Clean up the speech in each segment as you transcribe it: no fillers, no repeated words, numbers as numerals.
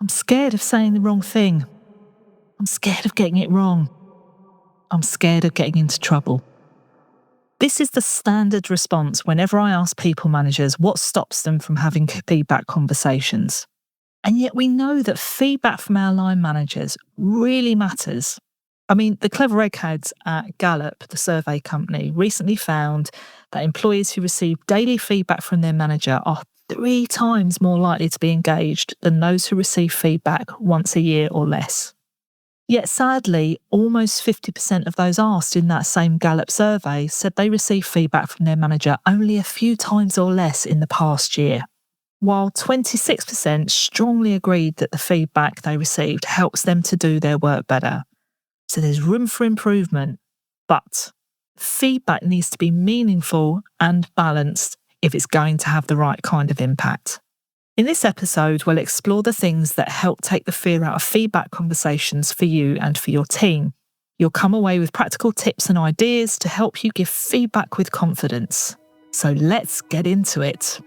I'm scared of saying the wrong thing. I'm scared of getting it wrong. I'm scared of getting into trouble. This is the standard response whenever I ask people managers what stops them from having feedback conversations. And yet we know that feedback from our line managers really matters. I mean, the clever eggheads at Gallup, the survey company, recently found that employees who receive daily feedback from their manager are 3 times more likely to be engaged than those who receive feedback once a year or less. Yet sadly, almost 50% of those asked in that same Gallup survey said they received feedback from their manager only a few times or less in the past year, while 26% strongly agreed that the feedback they received helps them to do their work better. So there's room for improvement, but feedback needs to be meaningful and balanced if it's going to have the right kind of impact. In this episode, we'll explore the things that help take the fear out of feedback conversations for you and for your team. You'll come away with practical tips and ideas to help you give feedback with confidence. So let's get into it.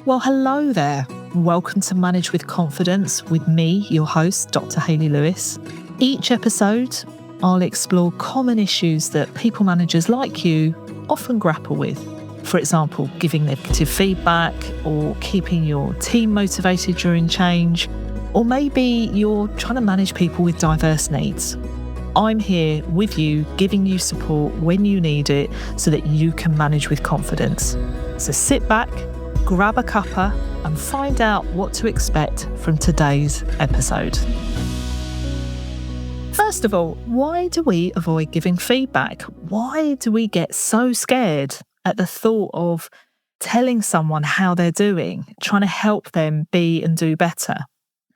Well, hello there. Welcome to Manage with Confidence with me, your host, Dr. Hayley Lewis. Each episode, I'll explore common issues that people managers like you often grapple with. For example, giving negative feedback or keeping your team motivated during change, or maybe you're trying to manage people with diverse needs. I'm here with you, giving you support when you need it so that you can manage with confidence. So sit back, grab a cuppa and find out what to expect from today's episode. First of all, why do we avoid giving feedback? Why do we get so scared at the thought of telling someone how they're doing, trying to help them be and do better?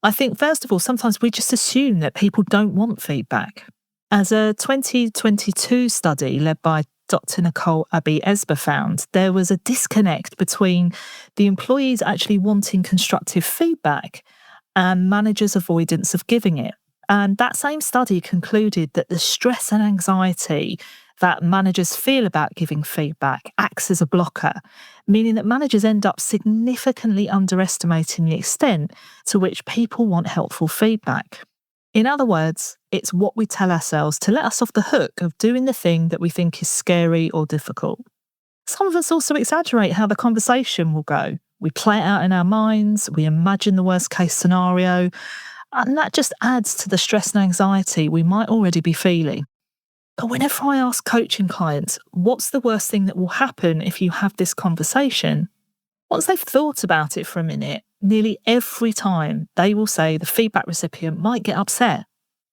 I think, first of all, sometimes we just assume that people don't want feedback. As a 2022 study led by Dr. Nicole Abbey-Esber found, there was a disconnect between the employees actually wanting constructive feedback and managers' avoidance of giving it. And that same study concluded that the stress and anxiety that managers feel about giving feedback acts as a blocker, meaning that managers end up significantly underestimating the extent to which people want helpful feedback. In other words, it's what we tell ourselves to let us off the hook of doing the thing that we think is scary or difficult. Some of us also exaggerate how the conversation will go. We play it out in our minds, we imagine the worst case scenario, and that just adds to the stress and anxiety we might already be feeling. But whenever I ask coaching clients, what's the worst thing that will happen if you have this conversation? Once they've thought about it for a minute, nearly every time they will say the feedback recipient might get upset.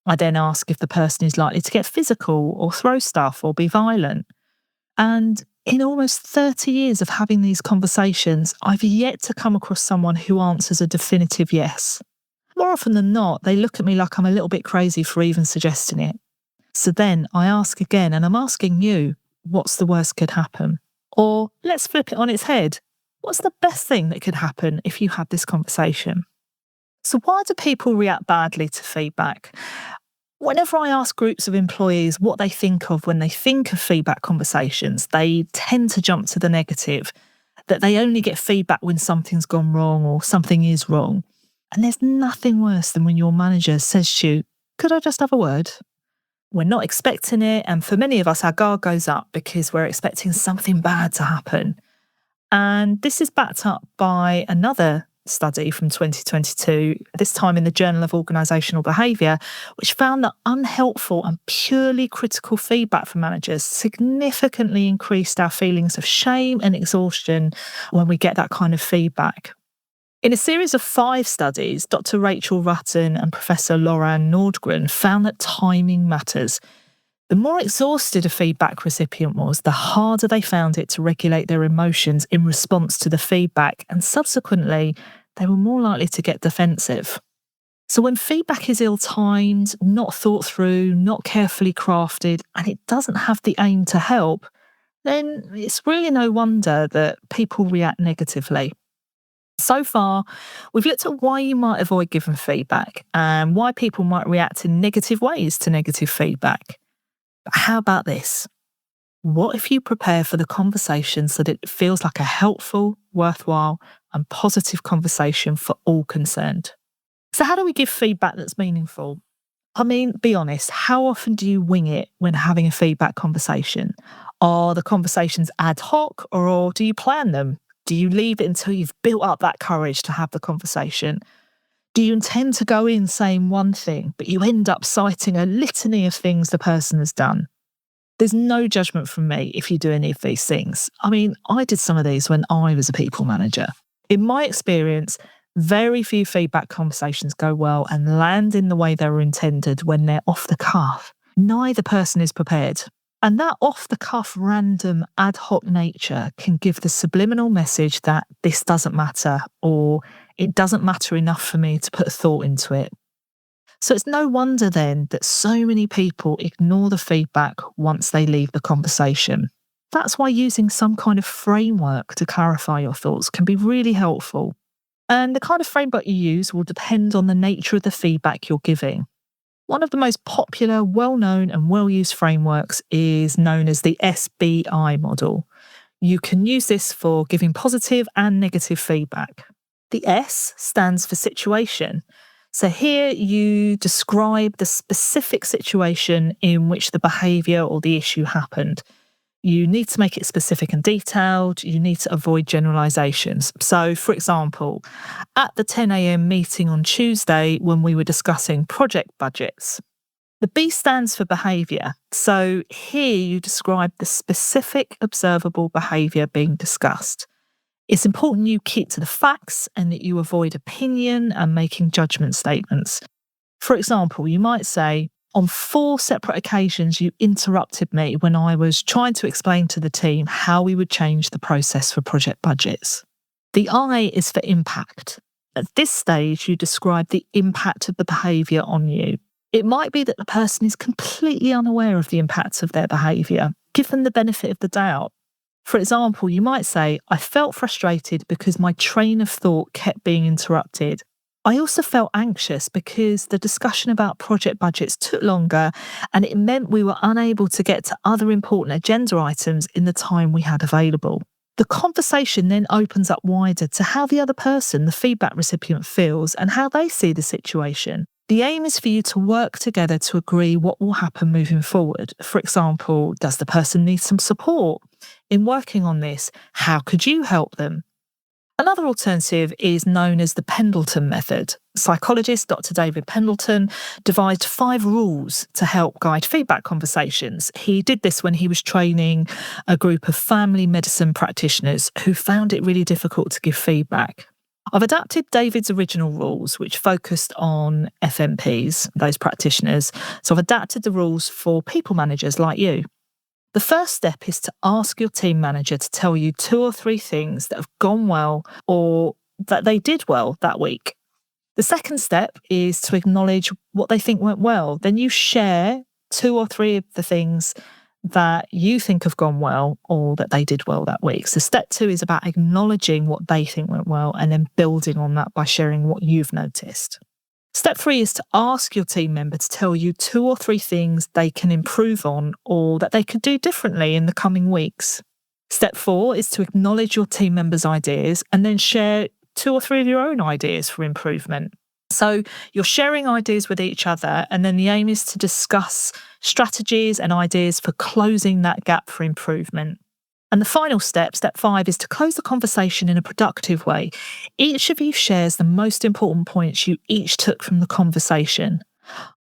I then ask if the person is likely to get physical or throw stuff or be violent. And in almost 30 years of having these conversations, I've yet to come across someone who answers a definitive yes. More often than not, they look at me like I'm a little bit crazy for even suggesting it. So then I ask again, and I'm asking you, what's the worst could happen? Or let's flip it on its head. What's the best thing that could happen if you had this conversation? So why do people react badly to feedback? Whenever I ask groups of employees what they think of when they think of feedback conversations, they tend to jump to the negative, that they only get feedback when something's gone wrong or something is wrong. And there's nothing worse than when your manager says to you, "Could I just have a word?" We're not expecting it, and for many of us, our guard goes up because we're expecting something bad to happen. And this is backed up by another study from 2022, this time in the Journal of Organisational Behaviour, which found that unhelpful and purely critical feedback from managers significantly increased our feelings of shame and exhaustion when we get that kind of feedback. In a series of 5 studies, Dr. Rachel Rutten and Professor Lauren Nordgren found that timing matters. The more exhausted a feedback recipient was, the harder they found it to regulate their emotions in response to the feedback, and subsequently, they were more likely to get defensive. So when feedback is ill-timed, not thought through, not carefully crafted, and it doesn't have the aim to help, then it's really no wonder that people react negatively. So far, we've looked at why you might avoid giving feedback and why people might react in negative ways to negative feedback. But how about this? What if you prepare for the conversation so that it feels like a helpful, worthwhile, and positive conversation for all concerned? So how do we give feedback that's meaningful? I mean, be honest, how often do you wing it when having a feedback conversation? Are the conversations ad hoc or do you plan them? Do you leave it until you've built up that courage to have the conversation? Do you intend to go in saying one thing, but you end up citing a litany of things the person has done? There's no judgment from me if you do any of these things. I mean, I did some of these when I was a people manager. In my experience, very few feedback conversations go well and land in the way they were intended when they're off the cuff. Neither person is prepared. And that off the cuff, random, ad hoc nature can give the subliminal message that this doesn't matter or it doesn't matter enough for me to put a thought into it. So it's no wonder then that so many people ignore the feedback once they leave the conversation. That's why using some kind of framework to clarify your thoughts can be really helpful. And the kind of framework you use will depend on the nature of the feedback you're giving. One of the most popular, well-known and well-used frameworks is known as the SBI model. You can use this for giving positive and negative feedback. The S stands for situation. So here you describe the specific situation in which the behaviour or the issue happened. You need to make it specific and detailed. You need to avoid generalisations. So, for example, at the 10 a.m. meeting on Tuesday when we were discussing project budgets, the B stands for behaviour. So here you describe the specific observable behaviour being discussed. It's important you keep to the facts and that you avoid opinion and making judgment statements. For example, you might say, on 4 separate occasions, you interrupted me when I was trying to explain to the team how we would change the process for project budgets. The I is for impact. At this stage, you describe the impact of the behaviour on you. It might be that the person is completely unaware of the impact of their behaviour. Give them the benefit of the doubt. For example, you might say, I felt frustrated because my train of thought kept being interrupted. I also felt anxious because the discussion about project budgets took longer and it meant we were unable to get to other important agenda items in the time we had available. The conversation then opens up wider to how the other person, the feedback recipient, feels and how they see the situation. The aim is for you to work together to agree what will happen moving forward. For example, does the person need some support in working on this? How could you help them? Another alternative is known as the Pendleton method. Psychologist Dr. David Pendleton devised 5 rules to help guide feedback conversations. He did this when he was training a group of family medicine practitioners who found it really difficult to give feedback. I've adapted David's original rules, which focused on FMPs, those practitioners. So I've adapted the rules for people managers like you. The first step is to ask your team manager to tell you 2 or 3 things that have gone well or that they did well that week. The second step is to acknowledge what they think went well. Then you share 2 or 3 of the things that you think have gone well or that they did well that week. So step 2 is about acknowledging what they think went well and then building on that by sharing what you've noticed. Step 3 is to ask your team member to tell you 2 or 3 things they can improve on or that they could do differently in the coming weeks. Step 4 is to acknowledge your team members' ideas and then share 2 or 3 of your own ideas for improvement. So you're sharing ideas with each other, and then the aim is to discuss strategies and ideas for closing that gap for improvement. And the final step, step 5, is to close the conversation in a productive way. Each of you shares the most important points you each took from the conversation.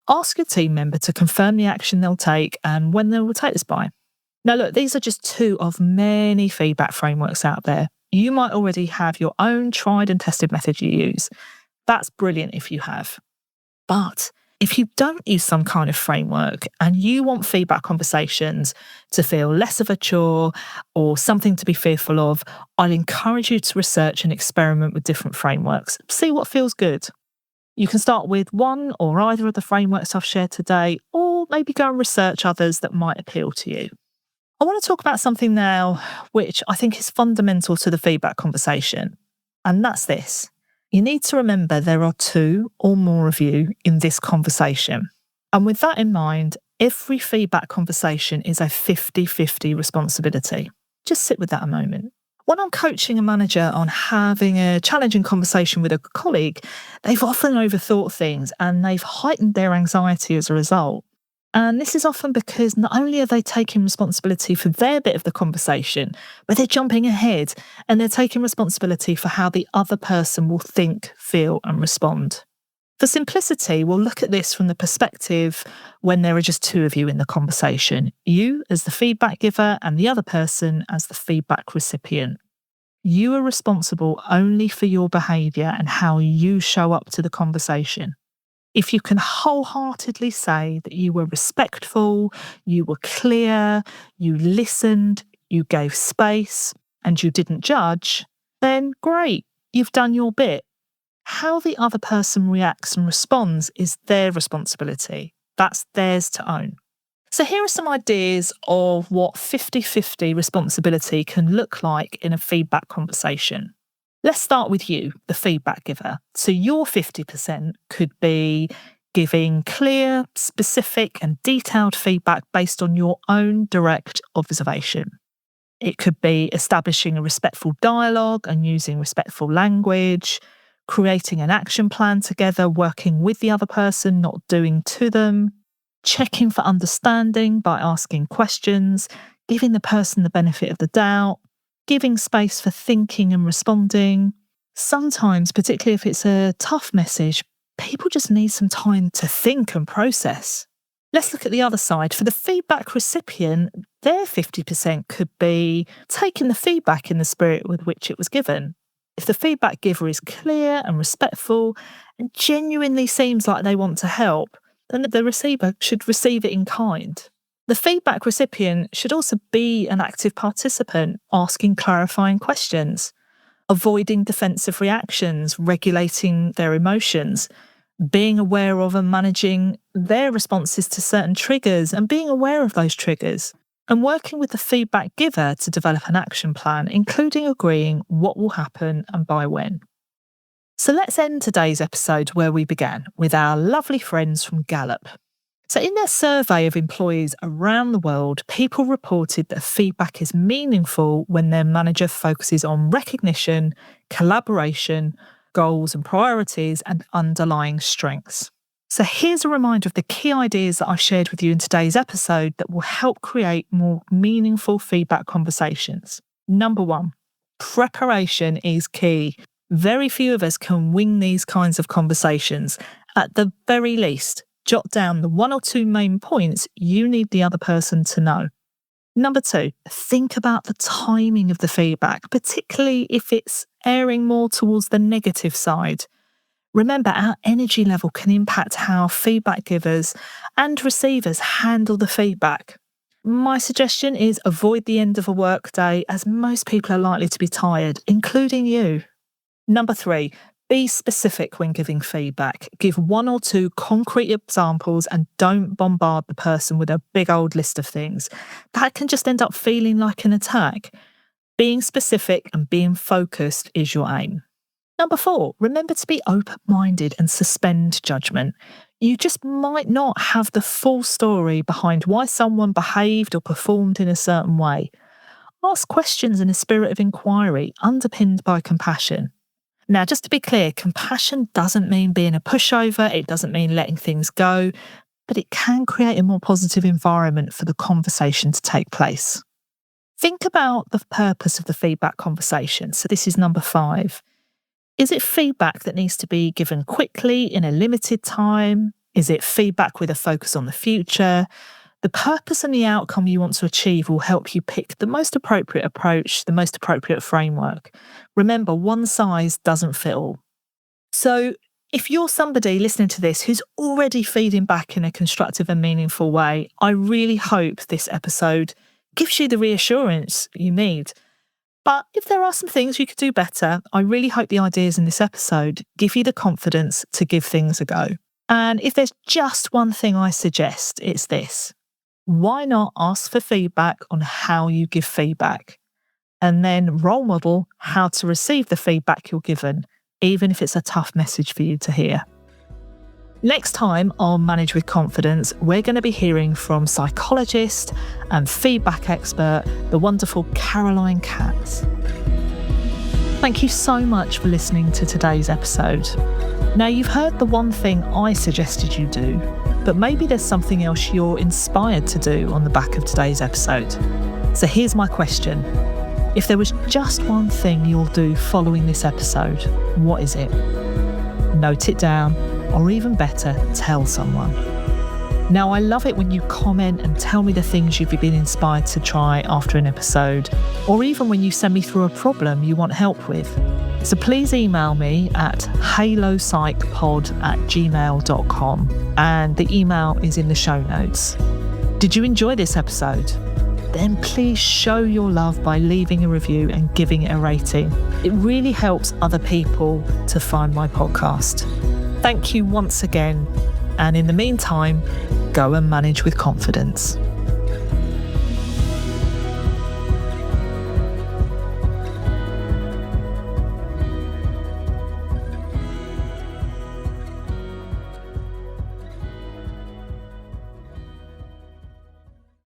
Ask your team member to confirm the action they'll take and when they will take this by. Now look, these are just 2 of many feedback frameworks out there. You might already have your own tried and tested method you use. That's brilliant if you have. But if you don't use some kind of framework and you want feedback conversations to feel less of a chore or something to be fearful of, I'd encourage you to research and experiment with different frameworks. See what feels good. You can start with one or either of the frameworks I've shared today, or maybe go and research others that might appeal to you. I want to talk about something now which I think is fundamental to the feedback conversation, and that's this. You need to remember there are 2 or more of you in this conversation. And with that in mind, every feedback conversation is a 50-50 responsibility. Just sit with that a moment. When I'm coaching a manager on having a challenging conversation with a colleague, they've often overthought things and they've heightened their anxiety as a result. And this is often because not only are they taking responsibility for their bit of the conversation, but they're jumping ahead and they're taking responsibility for how the other person will think, feel, and respond. For simplicity, we'll look at this from the perspective when there are just two of you in the conversation, you as the feedback giver and the other person as the feedback recipient. You are responsible only for your behaviour and how you show up to the conversation. If you can wholeheartedly say that you were respectful, you were clear, you listened, you gave space, and you didn't judge, then great, you've done your bit. How the other person reacts and responds is their responsibility. That's theirs to own. So here are some ideas of what 50-50 responsibility can look like in a feedback conversation. Let's start with you, the feedback giver. So your 50% could be giving clear, specific and detailed feedback based on your own direct observation. It could be establishing a respectful dialogue and using respectful language, creating an action plan together, working with the other person, not doing to them, checking for understanding by asking questions, giving the person the benefit of the doubt, giving space for thinking and responding. Sometimes, particularly if it's a tough message, people just need some time to think and process. Let's look at the other side. For the feedback recipient, their 50% could be taking the feedback in the spirit with which it was given. If the feedback giver is clear and respectful and genuinely seems like they want to help, then the receiver should receive it in kind. The feedback recipient should also be an active participant, asking clarifying questions, avoiding defensive reactions, regulating their emotions, being aware of and managing their responses to certain triggers and being aware of those triggers, and working with the feedback giver to develop an action plan, including agreeing what will happen and by when. So let's end today's episode where we began, with our lovely friends from Gallup. So in their survey of employees around the world, people reported that feedback is meaningful when their manager focuses on recognition, collaboration, goals and priorities, and underlying strengths. So here's a reminder of the key ideas that I've shared with you in today's episode that will help create more meaningful feedback conversations. Number 1, preparation is key. Very few of us can wing these kinds of conversations. At the very least, jot down the 1 or 2 main points you need the other person to know. Number 2, think about the timing of the feedback, particularly if it's erring more towards the negative side. Remember, our energy level can impact how feedback givers and receivers handle the feedback. My suggestion is avoid the end of a workday, as most people are likely to be tired, including you. Number 3, be specific when giving feedback. Give 1 or 2 concrete examples and don't bombard the person with a big old list of things. That can just end up feeling like an attack. Being specific and being focused is your aim. Number 4, remember to be open-minded and suspend judgment. You just might not have the full story behind why someone behaved or performed in a certain way. Ask questions in a spirit of inquiry, underpinned by compassion. Now, just to be clear, compassion doesn't mean being a pushover, it doesn't mean letting things go, but it can create a more positive environment for the conversation to take place. Think about the purpose of the feedback conversation. So this is number 5. Is it feedback that needs to be given quickly in a limited time? Is it feedback with a focus on the future? The purpose and the outcome you want to achieve will help you pick the most appropriate approach, the most appropriate framework. Remember, one size doesn't fit all. So if you're somebody listening to this who's already feeding back in a constructive and meaningful way, I really hope this episode gives you the reassurance you need. But if there are some things you could do better, I really hope the ideas in this episode give you the confidence to give things a go. And if there's just one thing I suggest, it's this. Why not ask for feedback on how you give feedback? And then role model how to receive the feedback you're given, even if it's a tough message for you to hear. Next time on Manage with Confidence, we're going to be hearing from psychologist and feedback expert, the wonderful Caroline Katz. Thank you so much for listening to today's episode. Now, you've heard the one thing I suggested you do, but maybe there's something else you're inspired to do on the back of today's episode. So here's my question. If there was just one thing you'll do following this episode, what is it? Note it down, or even better, tell someone. Now, I love it when you comment and tell me the things you've been inspired to try after an episode, or even when you send me through a problem you want help with. So please email me at halopsychpod@gmail.com, and the email is in the show notes. Did you enjoy this episode? Then please show your love by leaving a review and giving it a rating. It really helps other people to find my podcast. Thank you once again, and in the meantime, go and manage with confidence.